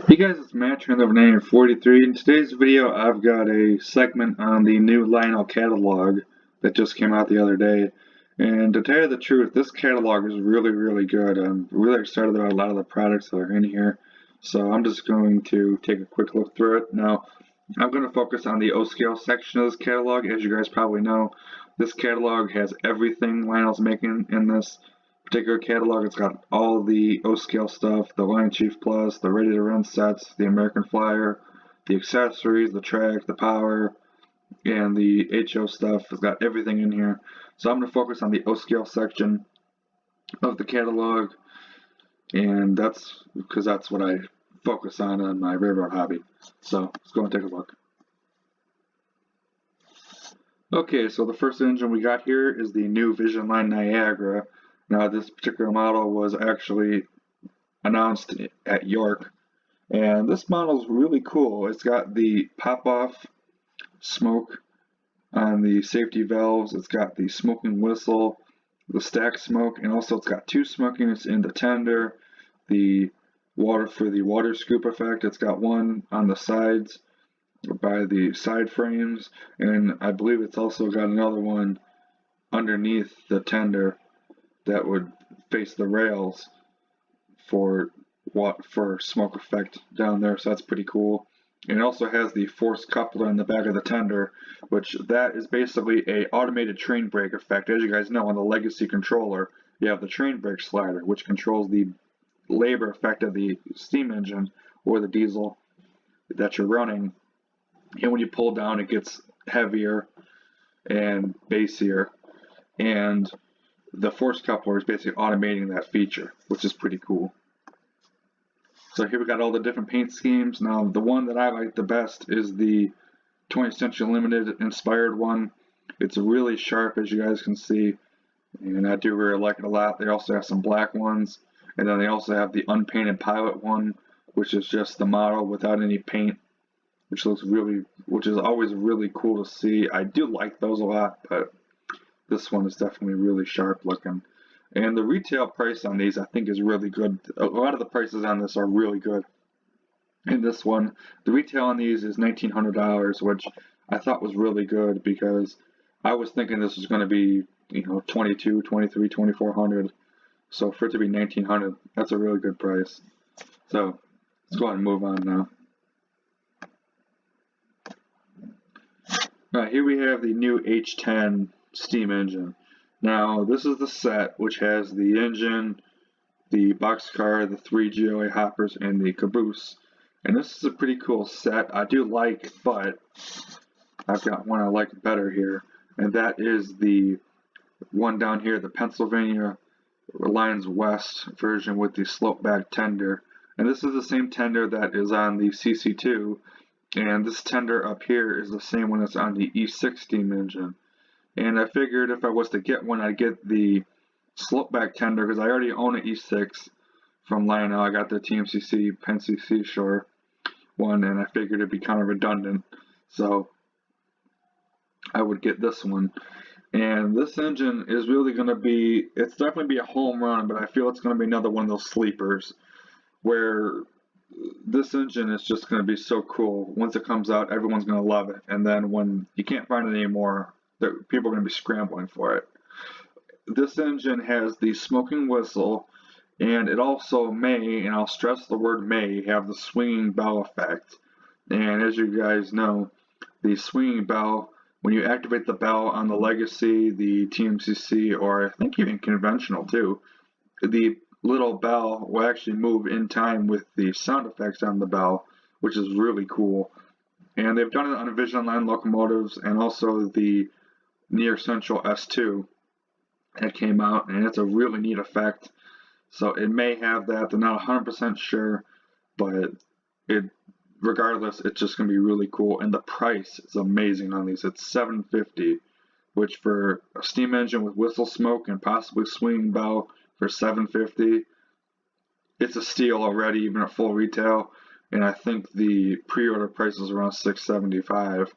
Hey guys, it's Matt, Trend over 943. In today's video, I've got a segment on the new Lionel catalog that just came out the other day. And to tell you the truth, this catalog is really good. I'm really excited about a lot of the products that are in here. So I'm just going to take a quick look through it. Now, I'm going to focus on the O-scale section of this catalog. As you guys probably know, this catalog has everything Lionel's making in this particular catalog. It's got all the O-scale stuff, the Lion Chief Plus, the Ready to Run sets, the American Flyer, the accessories, the track, the power, and the HO stuff. It's got everything in here. So I'm going to focus on the O-scale section of the catalog, and that's because that's what I focus on my railroad hobby. So let's go and take a look. Okay, so the first engine we got here is the new Vision Line Niagra. Now, this particular model was actually announced at York, and this model is really cool. It's got the pop-off smoke on the safety valves. It's got the smoking whistle, the stack smoke, and also it's got two smoke units in the tender. The water for the water scoop effect. It's got one on the sides by the side frames, and I believe it's also got another one underneath the tender that would face the rails for smoke effect down there, so that's pretty cool. And it also has the force coupler in the back of the tender, which that is basically a automated train brake effect. As you guys know, on the legacy controller, you have the train brake slider, which controls the labor effect of the steam engine or the diesel that you're running. And when you pull down, it gets heavier and bassier, and the force coupler is basically automating that feature, which is pretty cool. So here we got all the different paint schemes. Now, the one that I like the best is the 20th Century Limited inspired one. It's really sharp, as you guys can see, and I do really like it a lot. They also have some black ones, and then they also have the unpainted pilot one, which is just the model without any paint, which is always really cool to see. I do like those a lot, but this one is definitely really sharp looking. And the retail price on these, I think, is really good. A lot of the prices on this are really good. In this one, the retail on these is $1,900, which I thought was really good because I was thinking this was going to be, $2,200, $2,300, $2,400. So for it to be $1,900, that's a really good price. So let's go ahead and move on now. All right, here we have the new H10 steam engine. Now, this is the set which has the engine, the boxcar, the 3 GOA hoppers, and the caboose. And this is a pretty cool set. I do like, but I've got one I like better here, and that is the one down here, the Pennsylvania Lines West version with the slope back tender. And this is the same tender that is on the CC2, and this tender up here is the same one that's on the E6 steam engine. And I figured if I was to get one, I'd get the slope back tender because I already own an E6 from Lionel. I got the TMCC Penn CC Shore one, and I figured it'd be kind of redundant, so I would get this one. And this engine is really going to be, it's definitely be a home run, but I feel it's going to be another one of those sleepers where this engine is just going to be so cool. Once it comes out, everyone's going to love it, and then when you can't find it anymore, people are going to be scrambling for it. This engine has the smoking whistle, and it also may, and I'll stress the word may, have the swinging bell effect. And as you guys know, the swinging bell, when you activate the bell on the Legacy, the TMCC, or I think even conventional too, the little bell will actually move in time with the sound effects on the bell, which is really cool. And they've done it on Vision Line locomotives and also the Near Central S2 that came out, and it's a really neat effect. So it may have that. They're not 100% sure, but regardless, it's just going to be really cool. And the price is amazing on these. It's $750, which for a steam engine with whistle smoke and possibly swinging bell for $750, it's a steal already, even at full retail. And I think the pre-order price is around $675.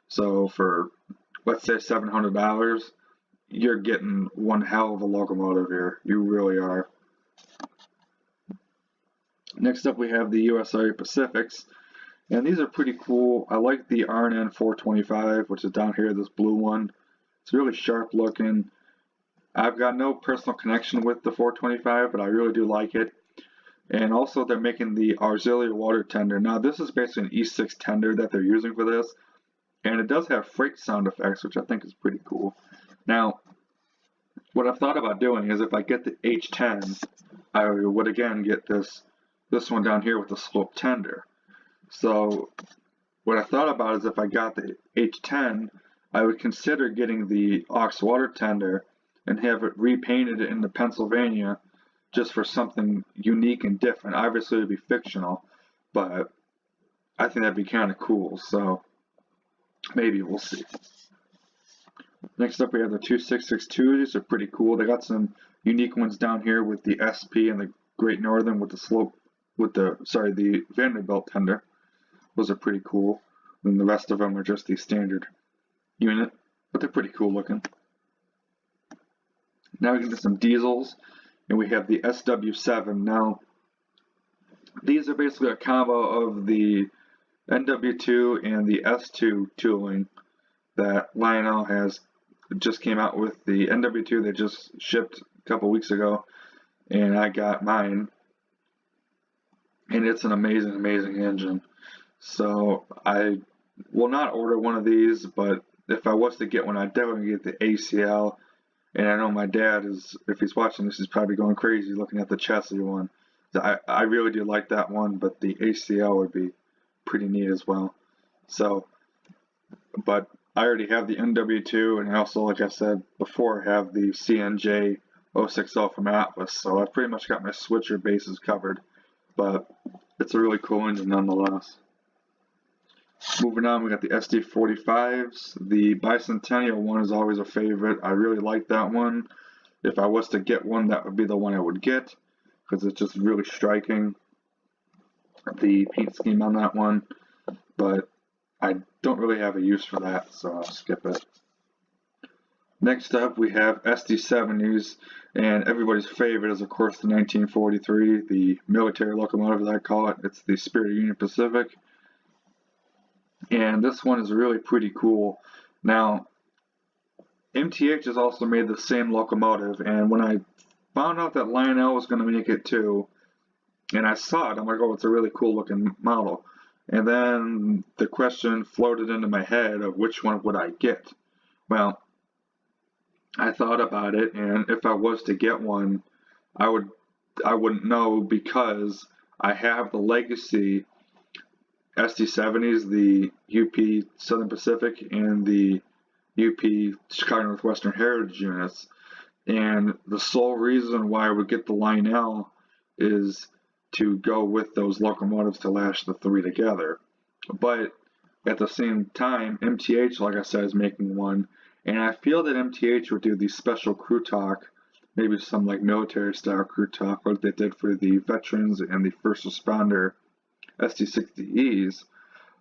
So for, let's say, $700, you're getting one hell of a locomotive here. You really are. Next up we have the USA Pacifics, and these are pretty cool. I like the RN 425, which is down here, this blue one. It's really sharp looking. I've got no personal connection with the 425, but I really do like it. And also they're making the auxiliary water tender. Now this is basically an E6 tender that they're using for this, and it does have freight sound effects, which I think is pretty cool. Now, what I've thought about doing is if I get the H10, I would again get this one down here with the slope tender. So what I thought about is if I got the H10, I would consider getting the aux water tender and have it repainted into Pennsylvania just for something unique and different. Obviously it would be fictional, but I think that'd be kind of cool, so maybe we'll see. Next up we have the 2662. These are pretty cool. They got some unique ones down here with the SP and the Great Northern with the slope, with the Vanderbilt tender. Those are pretty cool. And the rest of them are just the standard unit, but they're pretty cool looking. Now we get into some diesels, and we have the SW7. Now, these are basically a combo of the NW2 and the S2 tooling that Lionel has just came out with. The NW2 they just shipped a couple weeks ago, and I got mine, and it's an amazing engine. So I will not order one of these, but if I was to get one, I'd definitely get the ACL. And I know my dad is, if he's watching this, he's probably going crazy looking at the chassis one. I really do like that one, but the ACL would be pretty neat as well. So, but I already have the NW2, and I also, like I said before, have the CNJ 060 from Atlas. So I've pretty much got my switcher bases covered, but it's a really cool engine nonetheless. Moving on, we got the SD45s. The Bicentennial one is always a favorite. I really like that one. If I was to get one, that would be the one I would get, because it's just really striking, the paint scheme on that one. But I don't really have a use for that, so I'll skip it. Next up, we have SD70s, and everybody's favorite is, of course, the 1943, the military locomotive, as I call it. It's the Spirit of Union Pacific. And this one is really pretty cool. Now, MTH has also made the same locomotive, and when I found out that Lionel was going to make it too, and I saw it, I'm like, oh, it's a really cool looking model. And then the question floated into my head of which one would I get. Well, I thought about it, and if I was to get one, I wouldn't know, because I have the legacy SD70s, the UP Southern Pacific, and the UP Chicago Northwestern Heritage units. And the sole reason why I would get the Lionel is to go with those locomotives to lash the three together. But at the same time, MTH, like I said, is making one, and I feel that MTH would do the special crew talk, maybe some like military style crew talk, like they did for the veterans and the first responder SD60Es,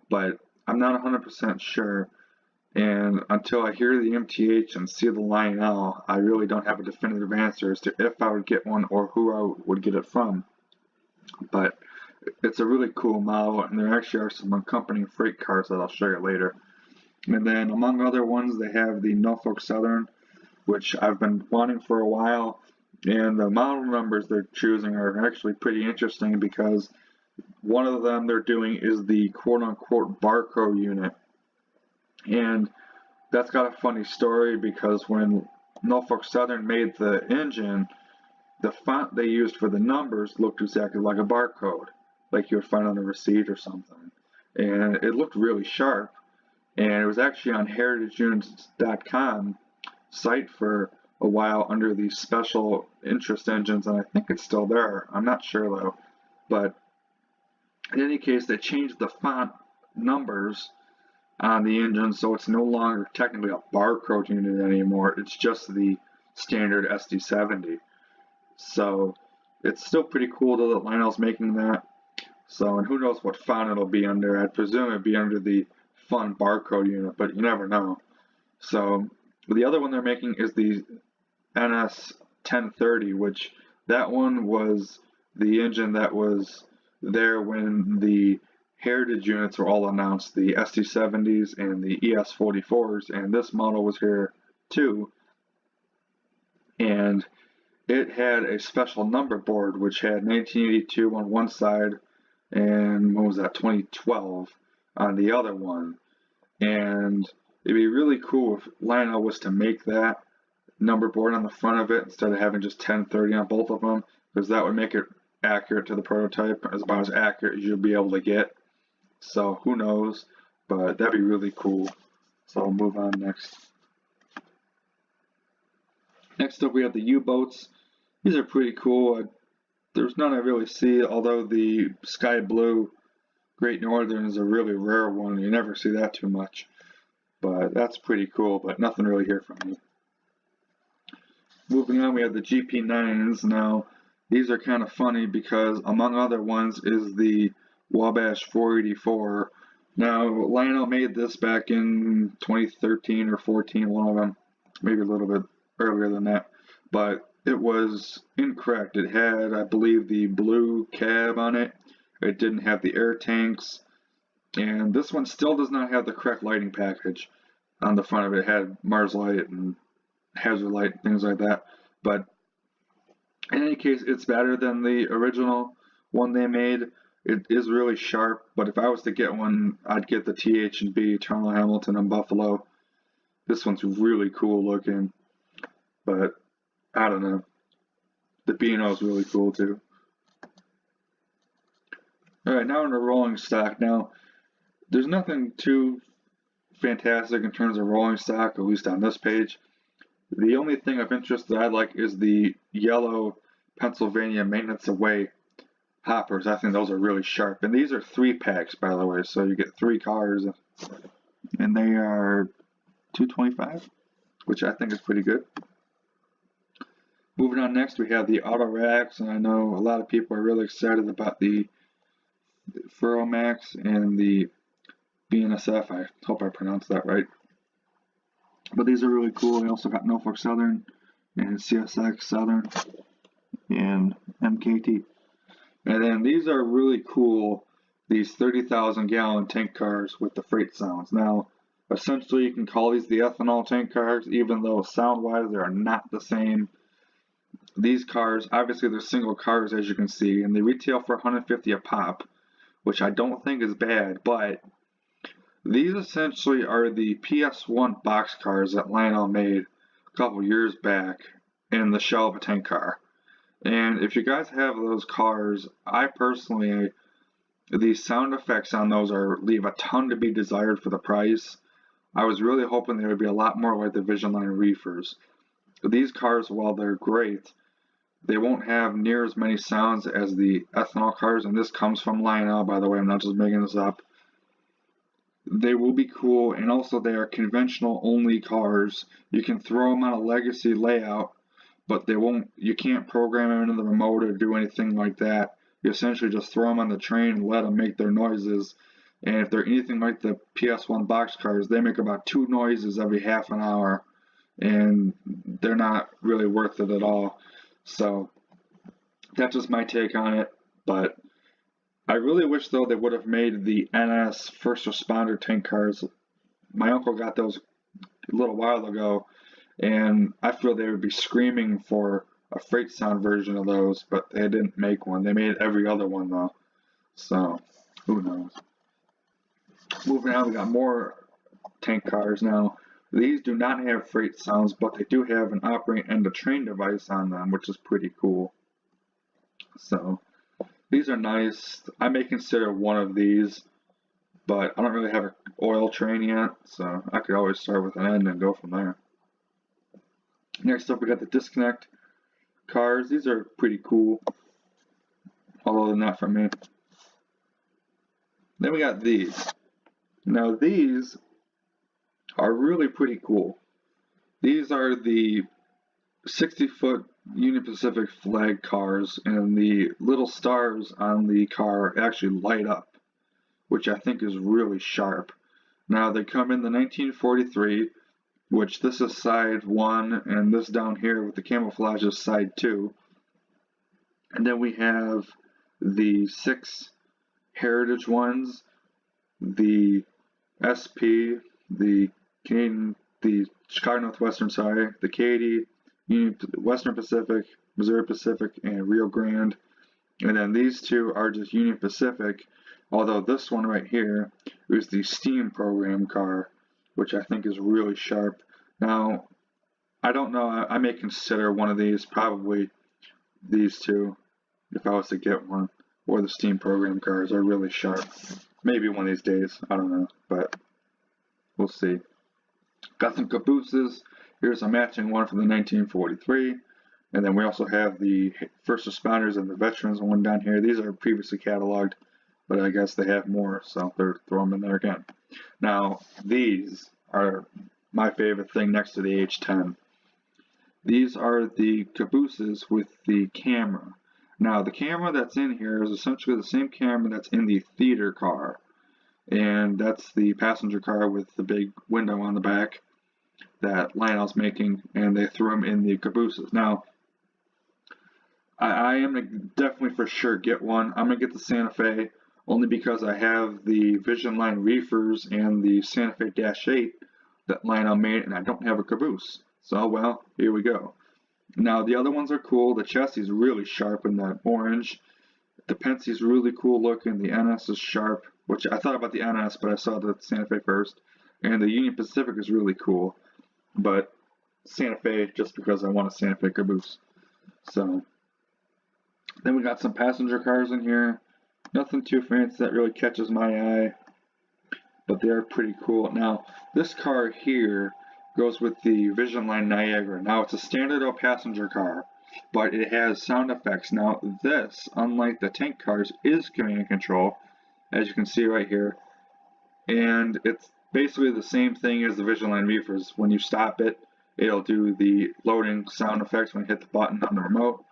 but I'm not 100% sure. And until I hear the MTH and see the Lionel, I really don't have a definitive answer as to if I would get one or who I would get it from. But it's a really cool model, and there actually are some accompanying freight cars that I'll show you later. And then among other ones, they have the Norfolk Southern, which I've been wanting for a while, and the model numbers they're choosing are actually pretty interesting, because one of them they're doing is the quote-unquote barcode unit. And that's got a funny story, because when Norfolk Southern made the engine, the font they used for the numbers looked exactly like a barcode, like you would find on a receipt or something. And it looked really sharp. And it was actually on heritageunits.com site for a while under the special interest engines, and I think it's still there. I'm not sure though. But in any case, they changed the font numbers on the engine, so it's no longer technically a barcode unit anymore. It's just the standard SD70. So it's still pretty cool though that Lionel's making that. So, and who knows what font it'll be under. I'd presume it'd be under the fun barcode unit, but you never know. So the other one they're making is the NS 1030, which that one was the engine that was there when the heritage units were all announced, the ST70s and the ES44s, and this model was here too. And it had a special number board which had 1982 on one side and what was that, 2012 on the other one. And it'd be really cool if Lionel was to make that number board on the front of it instead of having just 1030 on both of them, because that would make it accurate to the prototype, as about as accurate as you'll be able to get. So who knows, but that'd be really cool. So I'll move on next. Next up we have the U-boats. These are pretty cool. There's none I really see, although the sky blue Great Northern is a really rare one. You never see that too much. But that's pretty cool, but nothing really here from me. Moving on, we have the GP9s. Now, these are kind of funny because among other ones is the Wabash 484. Now, Lionel made this back in 2013 or 14, one of them, maybe a little bit earlier than that, but it was incorrect. It had, I believe, the blue cab on it. It didn't have the air tanks, and this one still does not have the correct lighting package on the front of it. It had Mars light and hazard light and things like that, but in any case, it's better than the original one they made. It is really sharp, but if I was to get one, I'd get the TH&B, Terminal Hamilton and Buffalo. This one's really cool looking, but I don't know. The B&O is really cool too. Alright, now in the rolling stock. Now, there's nothing too fantastic in terms of rolling stock, at least on this page. The only thing of interest that I like is the yellow Pennsylvania Maintenance Away hoppers. I think those are really sharp. And these are 3-packs, by the way, so you get 3 cars, and they are $225, which I think is pretty good. Moving on next, we have the autoracks, and I know a lot of people are really excited about the Furomax and the BNSF. I hope I pronounced that right. But these are really cool. We also got Norfolk Southern and CSX Southern and MKT. And then these are really cool, these 30,000 gallon tank cars with the freight sounds. Now, essentially you can call these the ethanol tank cars, even though sound-wise they are not the same. These cars, obviously they're single cars as you can see, and they retail for $150 a pop, which I don't think is bad, but these essentially are the PS1 box cars that Lionel made a couple years back in the shell of a tank car. And if you guys have those cars, I personally, the sound effects on those leave a ton to be desired for the price. I was really hoping they would be a lot more like the Vision Line Reefers. These cars, while they're great, they won't have near as many sounds as the ethanol cars, and this comes from Lionel, by the way, I'm not just making this up. They will be cool, and also they are conventional only cars. You can throw them on a legacy layout, but you can't program them into the remote or do anything like that. You essentially just throw them on the train and let them make their noises. And if they're anything like the PS1 box cars, they make about 2 noises every half an hour, and they're not really worth it at all. So that's just my take on it, but I really wish though they would have made the NS first responder tank cars. My uncle got those a little while ago, and I feel they would be screaming for a freight sound version of those, but they didn't make one. They made every other one though, so who knows. Moving on, we got more tank cars now. These do not have freight sounds, but they do have an operate end-of-train device on them, which is pretty cool. So these are nice. I may consider one of these, but I don't really have an oil train yet, so I could always start with an end and go from there. Next up, we got the disconnect cars. These are pretty cool, although they're not for me. Then we got these. Now these are really pretty cool. These are the 60-foot Union Pacific flag cars, and the little stars on the car actually light up, which I think is really sharp. Now they come in the 1943, which this is side 1, and this down here with the camouflage is side 2. And then we have the 6 heritage ones, the SP, the Canadian, the Chicago Northwestern, sorry, the Katy, Western Pacific, Missouri Pacific, and Rio Grande. And then these two are just Union Pacific, although this one right here is the steam program car, which I think is really sharp. Now, I don't know, I may consider one of these, probably these two, if I was to get one, or the steam program cars are really sharp. Maybe one of these days, I don't know, but we'll see. Got some cabooses. Here's a matching one from the 1943. And then we also have the first responders and the veterans one down here. These are previously cataloged, but I guess they have more, so they're throwing them in there again. Now, these are my favorite thing next to the H10. These are the cabooses with the camera. Now, the camera that's in here is essentially the same camera that's in the theater car. And that's the passenger car with the big window on the back that Lionel's making, and they threw them in the cabooses. Now, I am going to definitely for sure get one. I'm going to get the Santa Fe only because I have the Vision Line reefers and the Santa Fe Dash 8 that Lionel made, and I don't have a caboose. So, well, here we go. Now, the other ones are cool. The chassis is really sharp in that orange. The Penske is really cool looking. The NS is sharp, which I thought about the NS, but I saw the Santa Fe first. And the Union Pacific is really cool. But Santa Fe, just because I want a Santa Fe caboose. So, then we got some passenger cars in here. Nothing too fancy that really catches my eye, but they are pretty cool. Now, this car here goes with the Vision Line Niagra. Now, it's a standard passenger car, but it has sound effects. Now, this, unlike the tank cars, is command control, as you can see right here. And it's basically the same thing as the Vision Line reefers. When you stop it, it'll do the loading sound effects when you hit the button on the remote.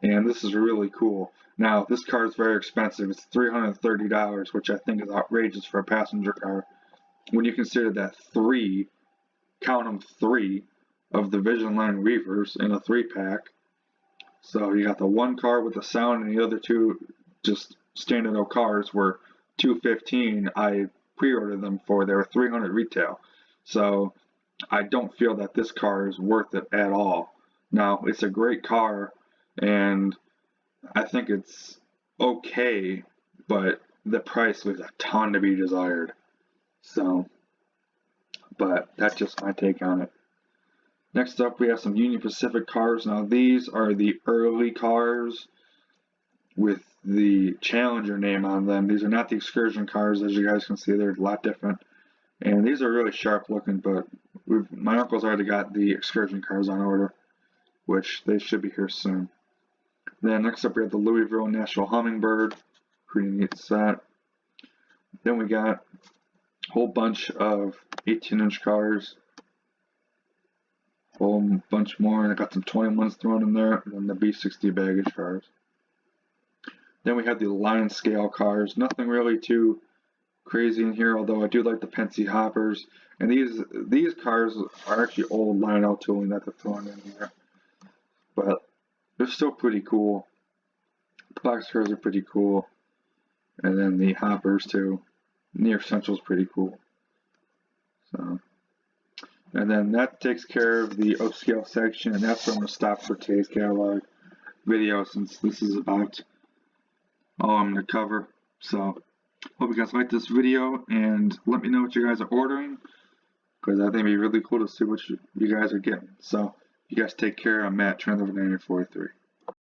And this is really cool. Now, this car is very expensive. It's $330, which I think is outrageous for a passenger car. When you consider that count them three, of the Vision Line reefers in a 3-pack. So you got the one car with the sound, and the other two just standard cars were $215. I pre-ordered them for, they were $300 retail. So I don't feel that this car is worth it at all. Now, it's a great car, and I think it's okay, but the price was a ton to be desired. So, but that's just my take on it. Next up, we have some Union Pacific cars. Now, these are the early cars with the Challenger name on them. These are not the Excursion cars, as you guys can see. They're a lot different. And these are really sharp looking, but my uncle's already got the Excursion cars on order, which they should be here soon. Then next up we have the Louisville National Hummingbird. Pretty neat set. Then we got a whole bunch of 18-inch cars. A whole bunch more, and I got some 21s thrown in there, and then the B60 baggage cars. Then we have the line scale cars. Nothing really too crazy in here, although I do like the Penske hoppers. And these cars are actually old Lionel tooling that they're throwing in here. But they're still pretty cool. The box cars are pretty cool. And then the hoppers too. Near Central's pretty cool. So, and then that takes care of the upscale section, and that's where I'm going to stop for today's catalog video, since this is about all I'm going to cover. So, hope you guys like this video, and let me know what you guys are ordering, because I think it'd be really cool to see what you guys are getting. So, you guys take care. I'm Matt, Trend over 943.